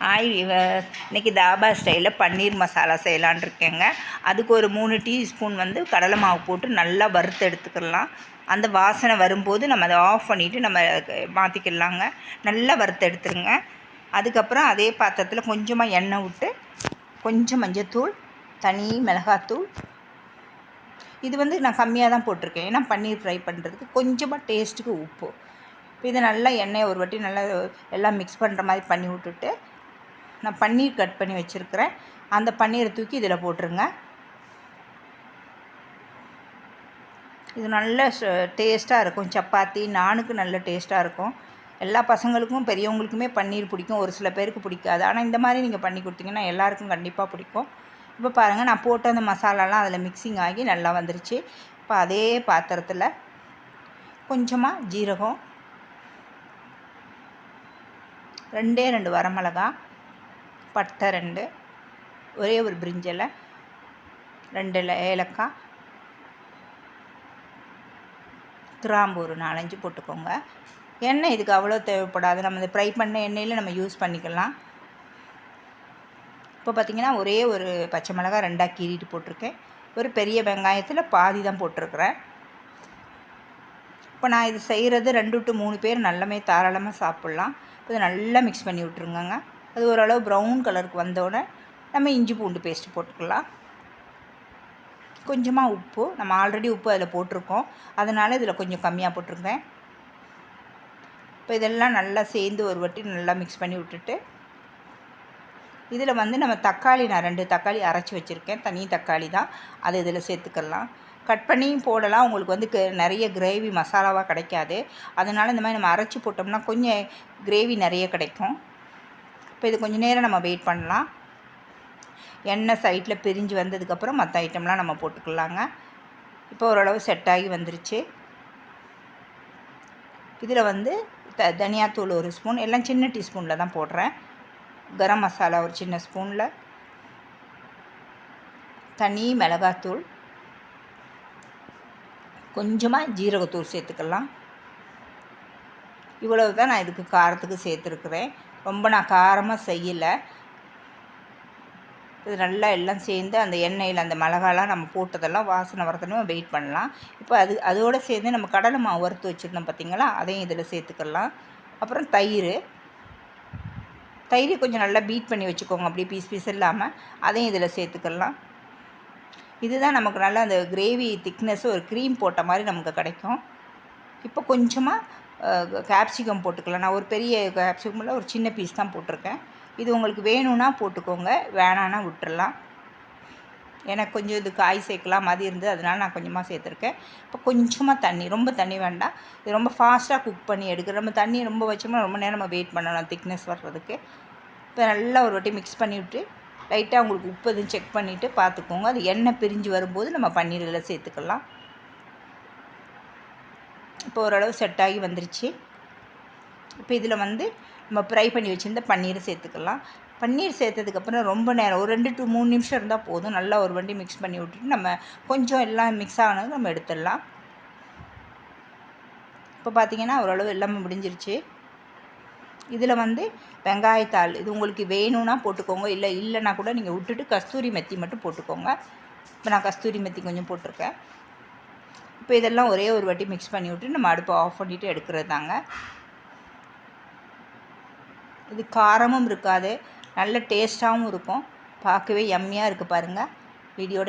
Hi viewers, இன்றைக்கி தாபா ஸ்டைலில் பன்னீர் மசாலா செய்யலான் இருக்கேங்க. அதுக்கு ஒரு 3 டீஸ்பூன் கடலை மாவு போட்டு நல்லா வறுத்து எடுத்துக்கலாம். அந்த வாசனை வரும்போது நம்ம அதை ஆஃப் பண்ணிவிட்டு நம்ம மாற்றிக்கிடலாங்க. நல்லா வறுத்து எடுத்துருங்க. அதுக்கப்புறம் அதே பாத்திரத்தில் கொஞ்சமாக எண்ணெய் விட்டு கொஞ்சம் மஞ்சத்தூள், தனி மிளகாத்தூள், இது நான் கம்மியாக தான் போட்டிருக்கேன், ஏன்னா பன்னீர் ஃப்ரை பண்ணுறதுக்கு கொஞ்சமாக டேஸ்ட்டுக்கு உப்பு. இப்போ இதை நல்லா எண்ணெயை ஒரு வாட்டி நல்லா எல்லாம் மிக்ஸ் பண்ணுற மாதிரி பண்ணி விட்டுட்டு நான் பன்னீர் கட் பண்ணி வச்சுருக்கிறேன். அந்த பன்னீரை தூக்கி இதில் போட்டுருங்க. இது நல்ல டேஸ்ட்டாக இருக்கும். சப்பாத்தி நானுக்கு நல்ல டேஸ்ட்டாக இருக்கும். எல்லா பசங்களுக்கும் பெரியவங்களுக்குமே பன்னீர் பிடிக்கும், ஒரு சில பேருக்கு பிடிக்காது. ஆனால் இந்த மாதிரி நீங்கள் பண்ணி கொடுத்தீங்கன்னா எல்லாருக்கும் கண்டிப்பாக பிடிக்கும். இப்போ பாருங்கள், நான் போட்ட அந்த மசாலாலாம் அதில் மிக்சிங் ஆகி நல்லா வந்துருச்சு. இப்போ அதே பாத்திரத்தில் கொஞ்சமாக ஜீரகம், 2 வரமிளகா, பட்டை 2, ஒரே ஒரு பிரிஞ்சலை, 2 ஏலக்காய், கிராம்பு ஒரு 4-5 போட்டுக்கோங்க. எண்ணெய் இதுக்கு அவ்வளோ தேவைப்படாது, நம்ம இந்த ஃப்ரை பண்ண எண்ணெயில் நம்ம யூஸ் பண்ணிக்கலாம். இப்போ பார்த்திங்கன்னா ஒரே ஒரு பச்சை மிளகாய் 2ஆக கீறிட்டு போட்டிருக்கேன். ஒரு பெரிய வெங்காயத்தில் பாதி தான் போட்டிருக்கிறேன். இப்போ நான் இது செய்கிறது 2 to 3 பேர் நல்லமே தாராளமாக சாப்பிட்லாம். இப்போ இதை நல்லா மிக்ஸ் பண்ணி விட்ருங்கங்க. அது ஓரளவு ப்ரௌன் கலருக்கு வந்தோடனே நம்ம இஞ்சி பூண்டு பேஸ்ட்டு போட்டுக்கலாம். கொஞ்சமாக உப்பு, நம்ம ஆல்ரெடி உப்பு அதில் போட்டிருக்கோம், அதனால் இதில் கொஞ்சம் கம்மியாக போட்டிருக்கேன். இப்போ இதெல்லாம் நல்லா சேர்ந்து ஒரு வாட்டி நல்லா மிக்ஸ் பண்ணி விட்டுட்டு இதில் நம்ம தக்காளி, நான் 2 தக்காளி அரைச்சி வச்சுருக்கேன், தனி தக்காளி தான், அதை இதில் சேர்த்துக்கலாம். கட் பண்ணியும் போடலாம். உங்களுக்கு நிறைய கிரேவி மசாலாவாக கிடைக்காது, அதனால் இந்த மாதிரி நம்ம அரைச்சி போட்டோம்னா கொஞ்சம் கிரேவி நிறைய கிடைக்கும். இப்போ இது கொஞ்சம் நேரம் நம்ம வெயிட் பண்ணலாம். எண்ணெய் சைடில் பிரிஞ்சு வந்ததுக்கப்புறம் மற்ற ஐட்டம்லாம் நம்ம போட்டுக்கலாங்க. இப்போ ஓரளவு செட் ஆகி வந்துருச்சு. இதில் தனியாத்தூள் 1 ஸ்பூன், எல்லாம் சின்ன டீஸ்பூனில் தான் போடுறேன். கரம் மசாலா ஒரு சின்ன ஸ்பூனில், தனி மிளகாத்தூள், கொஞ்சமாக ஜீரகத்தூள் சேர்த்துக்கலாம். இவ்வளவு தான் நான் இதுக்கு காரத்துக்கு சேர்த்துருக்குறேன். ரொம்ப நான் காரமாக செய்யலை. இது நல்லா எல்லாம் சேர்ந்து அந்த எண்ணெயில் அந்த மிளகாலாம் நம்ம போட்டதெல்லாம் வாசனை வரத்தனும் வெயிட் பண்ணலாம். இப்போ அதோடு சேர்ந்து நம்ம கடலை மாவு வறுத்து வச்சுருந்தோம் பார்த்திங்களா, அதையும் இதில் சேர்த்துக்கலாம். அப்புறம் தயிர் கொஞ்சம் நல்லா பீட் பண்ணி வச்சுக்கோங்க, அப்படியே பீஸ் இல்லாமல், அதையும் இதில் சேர்த்துக்கலாம். இதுதான் நமக்கு நல்லா அந்த கிரேவி திக்னஸ்ஸு ஒரு க்ரீம் போட்ட மாதிரி நமக்கு கிடைக்கும். இப்போ கொஞ்சமாக கேப்சிகம் போட்டுக்கலாம். நான் ஒரு பெரிய கேப்சிகமில் ஒரு சின்ன பீஸ் தான் போட்டிருக்கேன். இது உங்களுக்கு வேணும்னா போட்டுக்கோங்க, வேணான்னா விட்டுறலாம். எனக்கு கொஞ்சம் இது காய் சேர்க்கலாம் மாதிரி இருந்தது, அதனால் நான் கொஞ்சமாக சேர்த்துருக்கேன். இப்போ கொஞ்சமாக தண்ணி, ரொம்ப தண்ணி வேண்டாம், இது ரொம்ப ஃபாஸ்ட்டாக குக் பண்ணி எடுக்கிற. நம்ம தண்ணி ரொம்ப வச்சோம்னா ரொம்ப நேரம் நம்ம வெயிட் பண்ணணும் திக்னஸ் வர்றதுக்கு. இப்போ நல்லா ஒரு வாட்டி மிக்ஸ் பண்ணிவிட்டு லைட்டாக உங்களுக்கு உப்பு எதுவும் செக் பண்ணிவிட்டு பார்த்துக்கோங்க. அது எண்ணெய் பிரிஞ்சு வரும்போது நம்ம பன்னீரில் சேர்த்துக்கலாம். இப்போ ஓரளவு செட் ஆகி வந்துருச்சு. இப்போ இதில் நம்ம ஃப்ரை பண்ணி வச்சுருந்த பன்னீரை சேர்த்துக்கலாம். பன்னீர் சேர்த்ததுக்கப்புறம் ரொம்ப நேரம் ஒரு 2 to 3 நிமிஷம் இருந்தால் போதும். நல்லா ஒரு வண்டி மிக்ஸ் பண்ணி விட்டுட்டு நம்ம கொஞ்சம் எல்லாம் மிக்ஸ் ஆனது நம்ம எடுத்துடலாம். இப்போ பார்த்திங்கன்னா ஓரளவு எல்லாமே முடிஞ்சிருச்சு. இதில் வெங்காயத்தாள், இது உங்களுக்கு வேணும்னா போட்டுக்கோங்க, இல்லைன்னா கூட நீங்கள் விட்டுட்டு கஸ்தூரி மெத்தி மட்டும் போட்டுக்கோங்க. இப்போ நான் கஸ்தூரி மெத்தி கொஞ்சம் போட்டிருக்கேன். இப்போ இதெல்லாம் ஒரே ஒரு வாட்டி மிக்ஸ் பண்ணி விட்டு நம்ம அடுப்பை ஆஃப் பண்ணிவிட்டு எடுக்கிறது தாங்க. இது காரமும் இருக்காது, நல்ல டேஸ்ட்டாகவும் இருக்கும், பார்க்கவே யம்மியாக இருக்குது பாருங்கள். வீடியோட